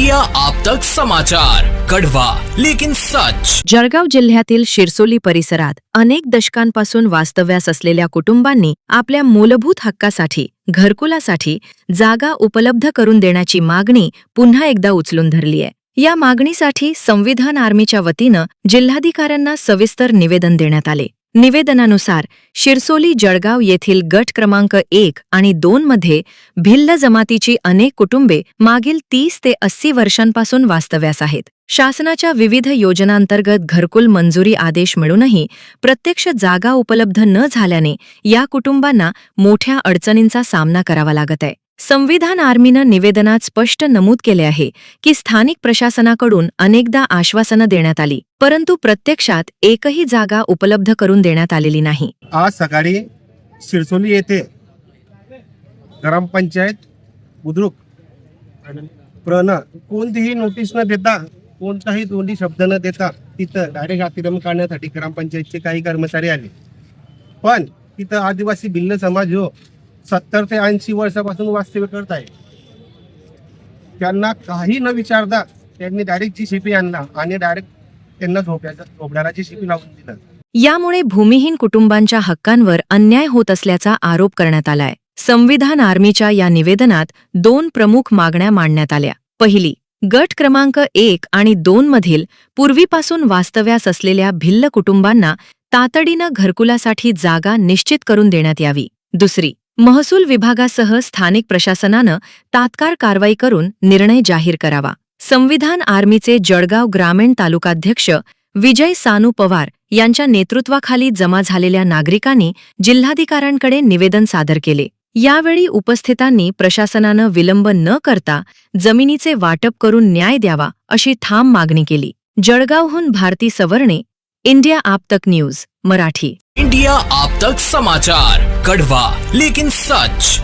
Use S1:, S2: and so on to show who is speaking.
S1: India आप तक समाचार, कड़वा लेकिन सच।
S2: जळगाव जिल्ह्यातील शिरसोली परिसरात अनेक दशकांपासून वास्तव्यास असलेल्या कुटुंबांनी आपल्या मूलभूत हक्कासाठी घरकुलासाठी जागा उपलब्ध करून देण्याची मागणी पुन्हा एकदा उचलून धरली आहे। या मागणीसाठी संविधान आर्मीच्या वतीनं जिल्हाधिकाऱ्यांना सविस्तर निवेदन देण्यात आले। निवेदनानुसार शिरसोली जळगाव येथील गट क्रमांक 1 आणि 2 मध्ये भिल्ल जमातीची अनेक कुटुंबे मागील 30 ते 80 वर्षांपासून वास्तव्यास आहेत। शासनाच्या विविध योजनांतर्गत घरकुल मंजुरी आदेश मिळूनही प्रत्यक्ष जागा उपलब्ध न झाल्याने या कुटुंबांना मोठ्या अडचणींचा सामना करावा लागत आहे। संविधान आर्मीनं निवेदनात स्पष्ट नमूद केले आहे की स्थानिक प्रशासनाकडून अनेकदा आश्वासनं देण्यात आली, परंतु प्रत्यक्षात एकही जागा उपलब्ध करून देण्यात आलेली नाही।
S3: आज सकाळी शिरसोली येथे ग्रामपंचायत बुद्रुक कोणतीही नोटीस न देता, कोणताही दोन्ही शब्द न देता तिथं डायरेक्ट अतिक्रमण काढण्यासाठी ग्रामपंचायतचे काही कर्मचारी आले। पण तिथं आदिवासी भिल्ल समाज जो 70 ते 80 वर्षापासून वास्तव्य करत आहे, त्यांना काही न विचारता त्यांनी डायरेक्ट जीसीपी आणला आणि डायरेक्ट त्यांना झोपडाराची शिपी लावून दिलं।
S2: यामुळे भूमिहीन कुटुंबांच्या हक्कांवर अन्याय होत असल्याचा आरोप करण्यात आलाय। संविधान आर्मीच्या या निवेदनात 2 प्रमुख मागण्या मांडण्यात आल्या। पहिली, गट क्रमांक 1 आणि 2 मधील पूर्वीपासून वास्तव्यास असलेल्या भिल्ल कुटुंबांना तातडीनं घरकुलासाठी जागा निश्चित करून देण्यात यावी। दुसरी, महसूल विभागासह स्थानिक प्रशासनानं तात्काळ कारवाई करून निर्णय जाहीर करावा। संविधान आर्मीचे जळगाव ग्रामीण तालुकाध्यक्ष विजय सानू पवार यांच्या नेतृत्वाखाली जमा झालेल्या नागरिकांनी जिल्हाधिकाऱ्यांकडे निवेदन सादर केले। यावेळी उपस्थितांनी प्रशासनानं विलंब न करता जमिनीचे वाटप करून न्याय द्यावा अशी ठाम मागणी केली। जळगावहून भारती सवर्णे, इंडिया आप तक न्यूज मराठी।
S1: इंडिया आप तक समाचार, कड़वा लेकिन सच।